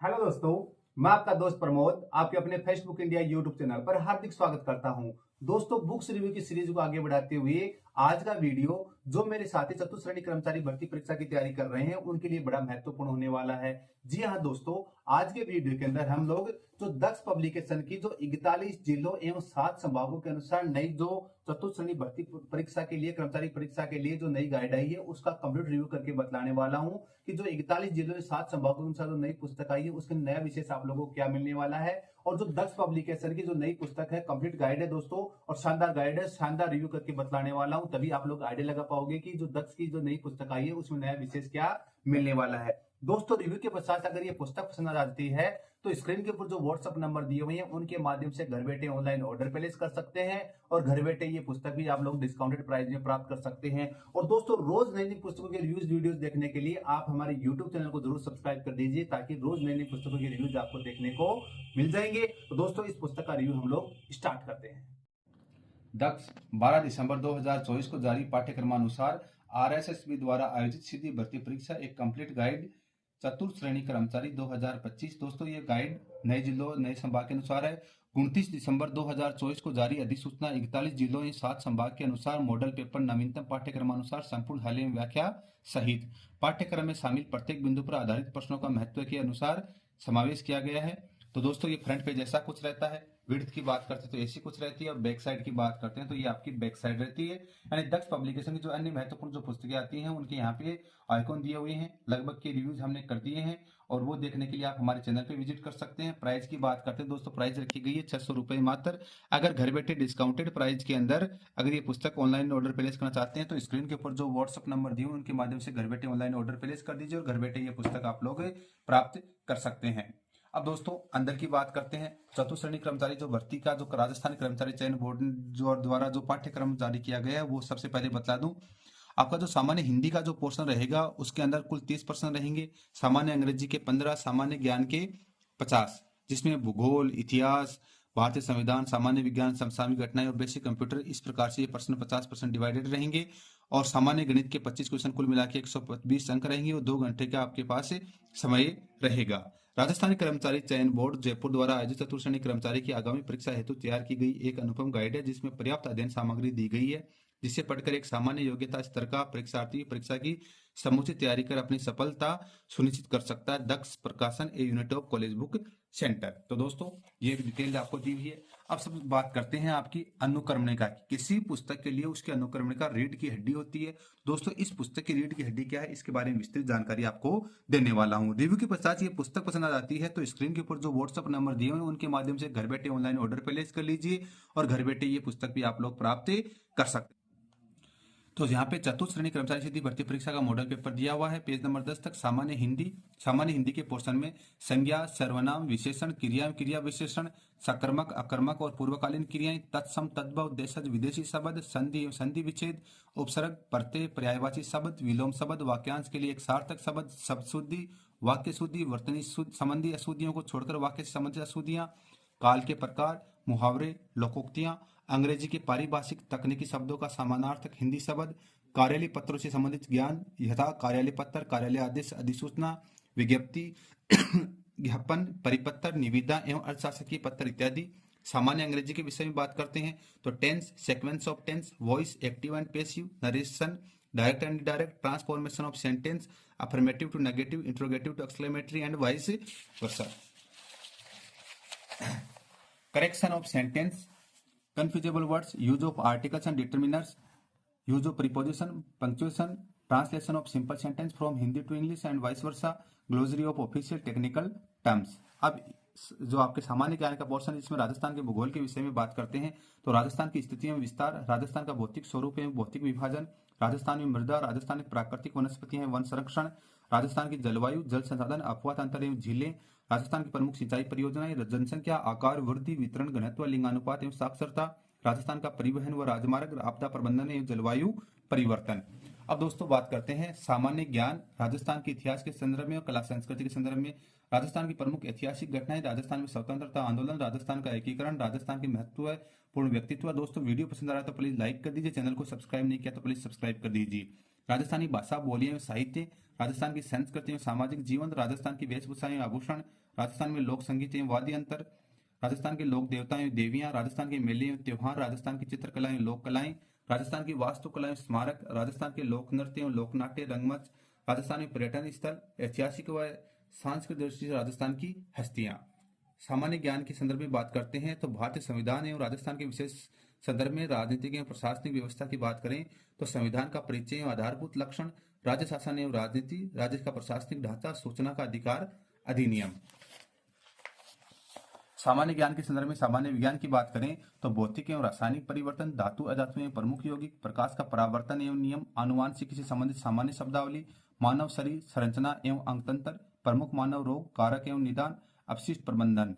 Hello दोस्तों, मैं आपका दोस्त प्रमोद आपके अपने फेसबुक इंडिया यूट्यूब चैनल पर हार्दिक स्वागत करता हूं। दोस्तों, बुक्स रिव्यू की सीरीज को आगे बढ़ाते हुए आज का वीडियो जो मेरे साथी चतुश्रेणी कर्मचारी भर्ती परीक्षा की तैयारी कर रहे हैं उनके लिए बड़ा महत्वपूर्ण होने वाला है। जी हाँ दोस्तों, आज के वीडियो के अंदर हम लोग जो दक्ष पब्लिकेशन की जो 41 जिलों एवं 7 संभागों के अनुसार नई जो चतुश्रेणी भर्ती परीक्षा के लिए कर्मचारी परीक्षा के लिए जो नई गाइड आई है उसका कंप्लीट रिव्यू करके बतलाने वाला हूं कि जो 41 जिलों 7 संभागों के अनुसार जो नई पुस्तक आई है उसके नया विशेष आप लोगों को क्या मिलने वाला है। और जो दक्ष पब्लिकेशन की जो नई पुस्तक है कंप्लीट गाइड है दोस्तों, और शानदार गाइड है, शानदार रिव्यू करके बतलाने वाला हूं, तभी आप लोग आइडिया लगा पाओगे कि जो दक्ष की जो नई पुस्तक आई है उसमें नया विशेष क्या मिलने वाला है। दोस्तों, रिव्यू के पश्चात अगर ये पुस्तक पसंद आ जाती है तो स्क्रीन के ऊपर जो व्हाट्सएप नंबर दिए हुए हैं उनके माध्यम से घर बैठे ऑनलाइन ऑर्डर प्लेस कर सकते हैं और घर बैठे ये पुस्तक भी आप लोग डिस्काउंटेड प्राइस में प्राप्त कर सकते हैं। और दोस्तों, रोज नई नई पुस्तकों के रिव्यूज वीडियोस देखने के लिए आप हमारे यूट्यूब चैनल को जरूर सब्सक्राइब कर दीजिए ताकि रोज नई नई पुस्तकों के रिव्यूज आपको देखने को मिल जाएंगे। तो दोस्तों, इस पुस्तक का रिव्यू हम लोग स्टार्ट करते हैं। दक्ष 12 दिसंबर 2024 को जारी पाठ्यक्रमानुसार आरएसएसबी द्वारा आयोजित सीधी भर्ती परीक्षा एक कंप्लीट गाइड चतुर्थ श्रेणी कर्मचारी 2025। दोस्तों, ये गाइड नए जिलों नए संभाग के अनुसार है। 29 दिसंबर 2024 को जारी अधिसूचना 41 जिलों या 7 संभाग के अनुसार मॉडल पेपर नवीनतम पाठ्यक्रमानुसार संपूर्ण हाल एवं व्याख्या सहित पाठ्यक्रम में शामिल प्रत्येक बिंदु पर आधारित प्रश्नों का महत्व के अनुसार समावेश किया गया है। तो दोस्तों, ये फ्रंट पेज ऐसा कुछ रहता है। विड्थ की बात करते हैं तो ऐसी कुछ रहती है, और बैक साइड की बात करते हैं तो ये आपकी बैक साइड रहती है। यानी दक्ष पब्लिकेशन की जो अन्य महत्वपूर्ण जो पुस्तकें आती हैं उनके यहाँ पे आइकॉन दिए हुए हैं। लगभग के रिव्यूज हमने कर दिए हैं और वो देखने के लिए आप हमारे चैनल पे विजिट कर सकते हैं। प्राइस की बात करते हैं दोस्तों, प्राइस रखी गई है 600 रुपये मात्र। अगर घर बैठे डिस्काउंटेड प्राइस के अंदर अगर ये पुस्तक ऑनलाइन ऑर्डर प्लेस करना चाहते हैं तो स्क्रीन के ऊपर जो व्हाट्सअप नंबर दिए उनके माध्यम से घर बैठे ऑनलाइन ऑर्डर प्लेस कर दीजिए और घर बैठे ये पुस्तक आप लोग प्राप्त कर सकते हैं। अब दोस्तों, अंदर की बात करते हैं। चतुर्थ श्रेणी कर्मचारी जो भर्ती का जो राजस्थान कर्मचारी चयन बोर्ड जो द्वारा जो पाठ्यक्रम जारी किया गया है वो सबसे पहले बता दूं। आपका जो सामान्य हिंदी का जो पोर्शन रहेगा उसके अंदर कुल 30% रहेंगे, सामान्य अंग्रेजी के 15, सामान्य ज्ञान के 50, जिसमें भूगोल, इतिहास, भारतीय संविधान, सामान्य विज्ञान, समसामयिक घटनाएं और बेसिक कंप्यूटर, इस प्रकार से ये पर्सन 50% डिवाइडेड रहेंगे। और सामान्य गणित के 25 क्वेश्चन कुल मिला के 120 अंक रहेंगे और 2 घंटे का आपके पास समय रहेगा। राजस्थान कर्मचारी चयन बोर्ड जयपुर द्वारा आयोजित चतुर्थ श्रेणी कर्मचारी की आगामी परीक्षा हेतु तैयार की गई एक अनुपम गाइड है जिसमें पर्याप्त अध्ययन सामग्री दी गई है जिसे पढ़कर एक सामान्य योग्यता स्तर का परीक्षार्थी परीक्षा की समुचित तैयारी कर अपनी सफलता सुनिश्चित कर सकता है। Daksh Prakashan A unit of college book centre. तो दोस्तों, ये डिटेल आपको दी हुई है। अब सब बात करते हैं आपकी अनुक्रमणिका की। किसी पुस्तक के लिए उसकी अनुक्रमणिका रीढ़ की हड्डी होती है। दोस्तों, इस पुस्तक की रीढ़ की हड्डी क्या है इसके बारे में विस्तृत जानकारी आपको देने वाला हूँ। रिव्यू के पश्चात ये पुस्तक पसंद आ जाती है तो स्क्रीन के ऊपर जो व्हाट्सएप नंबर दिए हुए हैं उनके माध्यम से घर बैठे ऑनलाइन ऑर्डर प्लेस कर लीजिए और घर बैठे ये पुस्तक भी आप लोग प्राप्त कर सकते हैं। तो यहाँ पे चतुर्थ श्रेणी कर्मचारी सीधी भर्ती परीक्षा का मॉडल पेपर दिया हुआ है। पेज नंबर 10 तक सामान्य हिंदी के पोर्शन में संज्ञा, सर्वनाम, विशेषण, क्रिया, क्रिया विशेषण, सकर्मक, अकर्मक और पूर्वकालीन क्रियाएं, तत्सम, तद्भव, देशज, विदेशी शब्द, संधि संधि विच्छेद, उपसर्ग, प्रत्यय, पर्यायवाची शब्द, विलोम शब्द, वाक्यांश के लिए एक सार्थक शब्द, शब्द शुद्धि, वाक्य शुद्धि, वर्तनी संबंधी अशुद्धियों को छोड़कर वाक्य से संबंधित अशुद्धियां, काल के प्रकार, मुहावरे, लोकोक्तियां, अंग्रेजी के पारिभाषिक तकनीकी शब्दों का समानार्थक हिंदी शब्द, कार्यालय पत्रों से संबंधित ज्ञान यथा कार्यालय पत्र, कार्यालय आदेश, अधिसूचना, विज्ञप्ति, ज्ञापन, परिपत्र, निविदा एवं अर्थशास्त्रीय पत्र इत्यादि। सामान्य अंग्रेजी के विषय में बात करते हैं तो tense, sequence of tense, voice, active and passive, narration, direct and indirect, transformation of sentence, affirmative to negative, interrogative to exclamatory and vice versa, correction of sentence, confusable words, use of articles and determiners, use of preposition, punctuation, translation of simple sentence from Hindi to English and vice versa, glossary of official technical terms। अब जो आपके सामान्य ज्ञान का portion है जिसमें राजस्थान के भूगोल के विषय में बात करते हैं तो राजस्थान की स्थिति में विस्तार, राजस्थान का भौतिक स्वरूप एवं भौतिक विभाजन, राजस्थान में मृदा, राजस्थान की प्राकृतिक वनस्पतियां वन संरक्षण, राजस्थान की जलवायु, जल संसाधन, अपवाह तंत्र एवं झीलें, राजस्थान की प्रमुख सिंचाई परियोजनाएं, जनसंख्या, आकार, वृद्धि, वितरण, घनत्व, लिंगानुपात एवं साक्षरता, राजस्थान का परिवहन व राजमार्ग, आपदा प्रबंधन एवं जलवायु परिवर्तन। अब दोस्तों, बात करते हैं सामान्य ज्ञान राजस्थान के इतिहास के संदर्भ में और कला संस्कृति के संदर्भ में। राजस्थान की प्रमुख ऐतिहासिक घटनाएं, राजस्थान में स्वतंत्रता आंदोलन, राजस्थान का एकीकरण, राजस्थान के महत्वपूर्ण व्यक्तित्व। दोस्तों, वीडियो पसंद आ रहा है तो प्लीज लाइक कर दीजिए, चैनल को सब्सक्राइब नहीं किया तो प्लीज सब्सक्राइब कर दीजिए। राजस्थानी भाषा, बोलियां एवं साहित्य, राजस्थान की संस्कृति एवं सामाजिक जीवन, राजस्थान की वेशभूषा एवं आभूषण, राजस्थान में लोक संगीत एवं वाद्य यंत्र, राजस्थान के लोक देवता एवं देवियां, राजस्थान के मेले एवं त्योहार, राजस्थान की चित्रकला एवं लोक कलाएं, राजस्थान की वास्तुकला एवं स्मारक, राजस्थान के लोक नृत्य एवं लोकनाट्य, रंगमंच, राजस्थान में पर्यटन स्थल, ऐतिहासिक व सांस्कृतिक दृष्टि से राजस्थान की हस्तियां। सामान्य ज्ञान के संदर्भ में बात करते हैं तो भारतीय संविधान एवं राजस्थान के विशेष संदर्भ में राजनीतिक एवं प्रशासनिक व्यवस्था की बात करें तो संविधान का परिचय एवं आधारभूत लक्षण, राज्य शासन एवं राजनीति, राज्य का प्रशासनिक ढांचा, सूचना का अधिकार अधिनियम। सामान्य ज्ञान के संदर्भ में सामान्य विज्ञान की बात करें तो भौतिक एवं रासायनिक परिवर्तन, धातु अधातु एवं प्रमुख यौगिक, प्रकाश का परावर्तन एवं नियम, आनुवांशिकी से संबंधित सामान्य शब्दावली, मानव शरीर संरचना एवं अंगतंत्र, प्रमुख मानव रोग, कारक एवं निदान, अपशिष्ट प्रबंधन।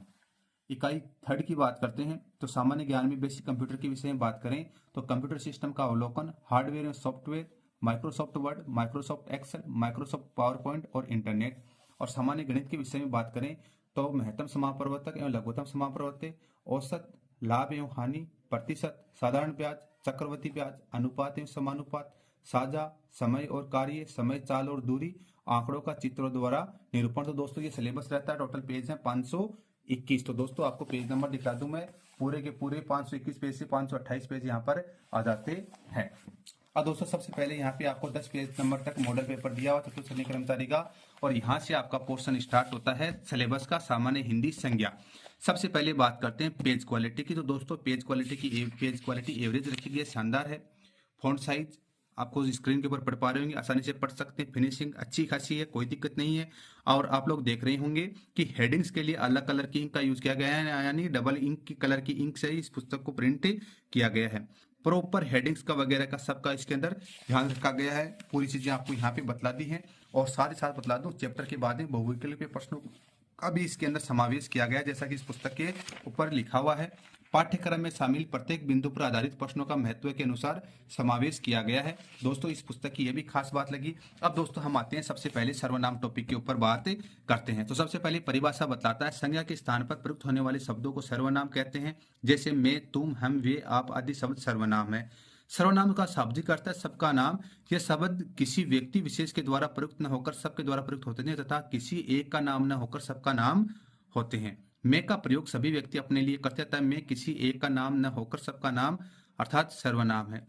इकाई थर्ड की बात करते हैं तो सामान्य ज्ञान में बेसिक कंप्यूटर के विषय में बात करें तो कंप्यूटर सिस्टम का अवलोकन, हार्डवेयर एवं software, Microsoft Word, Microsoft Excel, Microsoft PowerPoint और इंटरनेट। और सामान्य गणित के विषय में बात करें तो महत्तम समापरिवर्तक एवं लघुत्तम समापरिवर्तक, औसत, लाभ एवं हानि, प्रतिशत, साधारण ब्याज, चक्रवर्ती ब्याज, अनुपात एवं समानुपात, साझा, समय और कार्य, समय, चाल और दूरी, आंकड़ों का चित्रों द्वारा निरूपण। तो दोस्तों ये सिलेबस रहता है, टोटल पेज है 521। तो दोस्तों आपको पेज नंबर दिखा दूं मैं, पूरे के पूरे 521 पेज से 528 पेज यहाँ पर आ जाते हैं। अब दोस्तों सबसे पहले यहाँ पे आपको 10 पेज नंबर तक मॉडल पेपर दिया हुआ चतुर्थ श्रेणी कर्मचारी का, और यहाँ से आपका पोर्शन स्टार्ट होता है सिलेबस का सामान्य हिंदी संज्ञा। सबसे पहले बात करते हैं पेज क्वालिटी की। तो दोस्तों पेज क्वालिटी एवरेज रखी गई है, शानदार है। फॉन्ट साइज आपको स्क्रीन के ऊपर पढ़ पा रहे होंगे, आसानी से पढ़ सकते हैं। फिनिशिंग अच्छी खासी है, कोई दिक्कत नहीं है। और आप लोग देख रहे होंगे कि हेडिंग्स के लिए अलग कलर की इंक का यूज किया गया है, यानी डबल इंक की कलर की इंक से ही इस पुस्तक को प्रिंट किया गया है। प्रॉपर हेडिंग्स का वगैरह का सबका इसके अंदर ध्यान रखा गया है, पूरी चीजें आपको यहाँ पे बतला दी हैं। और साथ ही साथ बतला दूं चैप्टर के बाद में बहुविकल्पीय प्रश्नों का भी इसके अंदर समावेश किया गया है, जैसा कि इस पुस्तक के ऊपर लिखा हुआ है। पाठ्यक्रम में शामिल प्रत्येक बिंदु पर आधारित प्रश्नों का महत्व के अनुसार समावेश किया गया है। दोस्तों इस पुस्तक की यह भी खास बात लगी। अब दोस्तों हम आते हैं सबसे पहले सर्वनाम टॉपिक के ऊपर बात करते हैं। तो सबसे पहले परिभाषा बतलाता है, संज्ञा के स्थान पर प्रयुक्त होने वाले शब्दों को सर्वनाम कहते हैं। जैसे मैं, तुम, हम, वे, आप आदि शब्द सर्वनाम है। सर्वनाम का शाब्दिक अर्थ है सबका नाम। यह शब्द किसी व्यक्ति विशेष के द्वारा प्रयुक्त न होकर सबके द्वारा प्रयुक्त होते हैं, तथा किसी एक का नाम न होकर सबका नाम होते हैं। मैं का प्रयोग सभी व्यक्ति अपने लिए करते हैं, मैं किसी एक का नाम न होकर सबका नाम अर्थात सर्वनाम है।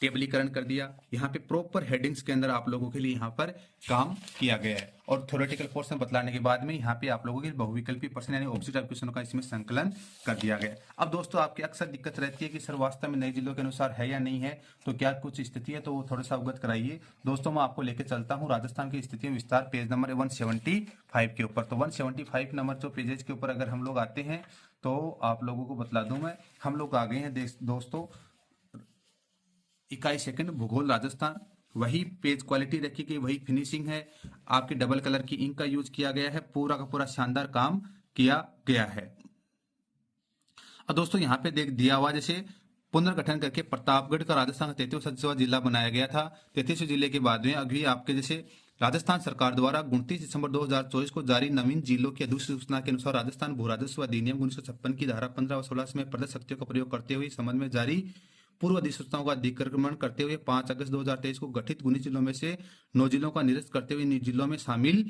टेबलीकरण कर दिया। यहाँ पे प्रॉपर हेडिंग्स के अंदर आप लोगों के लिए यहाँ पर काम किया गया है। और थ्योरेटिकल पोर्शन बतलाने के बाद में यहाँ पे आप लोगों के बहुविकल्पी प्रश्न यानी ऑब्जेक्ट टाइप क्वेश्चनों का इसमें संकलन कर दिया गया। अब दोस्तों आपकी अक्सर दिक्कत रहती है कि सर वास्तव में नए जिलों के अनुसार है या नहीं है, तो क्या कुछ स्थिति है, तो वो थोड़ा सा अवगत कराइए। दोस्तों मैं आपको लेकर चलता हूँ राजस्थान की स्थिति में विस्तार, पेज नंबर 175 के ऊपर। तो 175 नंबर जो पेजेज के ऊपर अगर हम लोग आते हैं तो आप लोगों को बतला दूं मैं, हम लोग आ गए हैं दोस्तों इकाई सेकंड भूगोल राजस्थान। वही पेज क्वालिटी रखी गई, वही फिनिशिंग है, आपके डबल कलर की इंक का यूज किया गया है, पूरा का पूरा शानदार काम किया गया है। और दोस्तों यहाँ पे देख दिया हुआ जैसे पुनर्गठन करके प्रतापगढ़ का राजस्थान का 33वां जिला बनाया गया था। 33वें जिले के बाद में अभी आपके जैसे राजस्थान सरकार द्वारा 29 दिसंबर 2024 को जारी नवीन जिलों की अधिसूचना के अनुसार राजस्थान भू राजस्व अधिनियम 1956 की धारा 15 और 16 में प्रदत्त शक्तियों का प्रयोग करते हुए संबंध में जारी पूर्व अधिसूचनाओं का अधिक्रमण करते हुए 5 अगस्त 2023 को गठित 19 जिलों में से 9 जिलों का निरस्त करते हुए इन जिलों में शामिल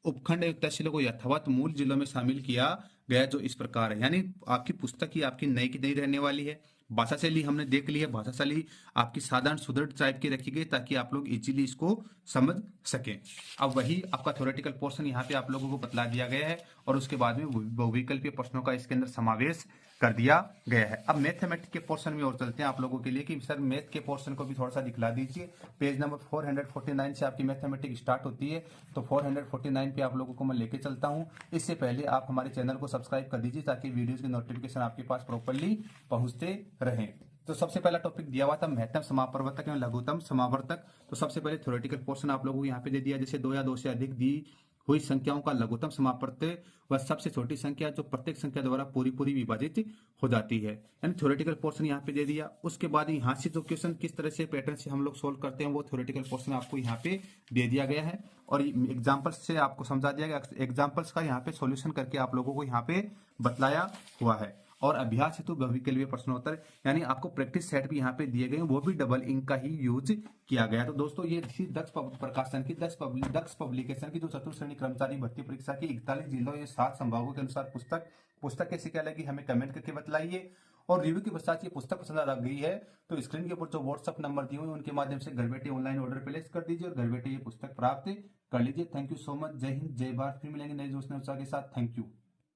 उपखंड एवं तहसीलों को यथावत मूल जिलों में शामिल किया गया, जो इस प्रकार है। यानी आपकी पुस्तक ही आपकी नई की नई रहने वाली है। भाषा शैली हमने देख ली है, भाषा शैली आपकी साधारण सुदृढ़ टाइप की रखी गई ताकि आप लोग इजीली इसको समझ सकें। अब वही आपका थ्योरेटिकल पोर्शन यहाँ पे आप लोगों को बतला दिया गया है और उसके बाद में बहुविकल्पीय प्रश्नों का इसके अंदर समावेश कर दिया गया है। अब मैथमेटिक्स के पोर्शन में और चलते हैं आप लोगों के लिए कि सर मैथ के पोर्शन को भी थोड़ा सा दिखला दीजिए। पेज नंबर 449 से आपकी मैथमेटिक्स स्टार्ट होती है, तो 449 पे आप लोगों को मैं लेके चलता हूं। इससे पहले आप हमारे चैनल को सब्सक्राइब कर दीजिए ताकि वीडियोस की नोटिफिकेशन आपके पास प्रॉपर्ली पहुंचते रहें। तो सबसे पहला टॉपिक दिया हुआ था महत्तम समापवर्तक एवं लघुत्तम समावर्तक। तो सबसे पहले थ्योरेटिकल पोर्शन आप लोगों को यहाँ पे दे दिया, जैसे 2 या 2 से अधिक दी हुई संख्याओं का लघुत्तम समापवर्तक वह सबसे छोटी संख्या जो प्रत्येक संख्या द्वारा पूरी विभाजित हो जाती है। यानी थ्योरेटिकल पोर्शन यहाँ पे दे दिया। उसके बाद यहाँ से जो क्वेश्चन किस तरह से पैटर्न से हम लोग सोल्व करते हैं वो थ्योरेटिकल पोर्शन आपको यहाँ पे दे दिया गया है और एग्जाम्पल्स से आपको समझा दिया गया। एग्जाम्पल्स का यहाँ पे सोल्यूशन करके आप लोगों को यहाँ पे बतलाया हुआ है। और अभ्यास हेतु बहुविकल्पीय प्रश्नोत्तर यानी आपको प्रैक्टिस सेट भी यहाँ पे दिए गए हैं, वो भी डबल इंक का ही यूज किया गया। तो दोस्तों ये थी दक्ष प्रकाशन की दक्ष पब्लिकेशन की जो चतुर्थ श्रेणी कर्मचारी भर्ती परीक्षा की 41 जिलों या 7 संभागों के अनुसार पुस्तक कैसी क्या लगी हमें कमेंट करके बताइए। और रिव्यू के पश्चात ये पुस्तक पसंद आ गई है तो स्क्रीन के ऊपर जो व्हाट्सएप नंबर दिए हुए हैं उनके माध्यम से घर बैठे ऑनलाइन ऑर्डर प्लेस कर दीजिए और घर बैठे ये पुस्तक प्राप्त कर लीजिए। Thank you so much. जय हिंद, जय भारत। फिर मिलेंगे नए दोस्त के साथ। Thank you.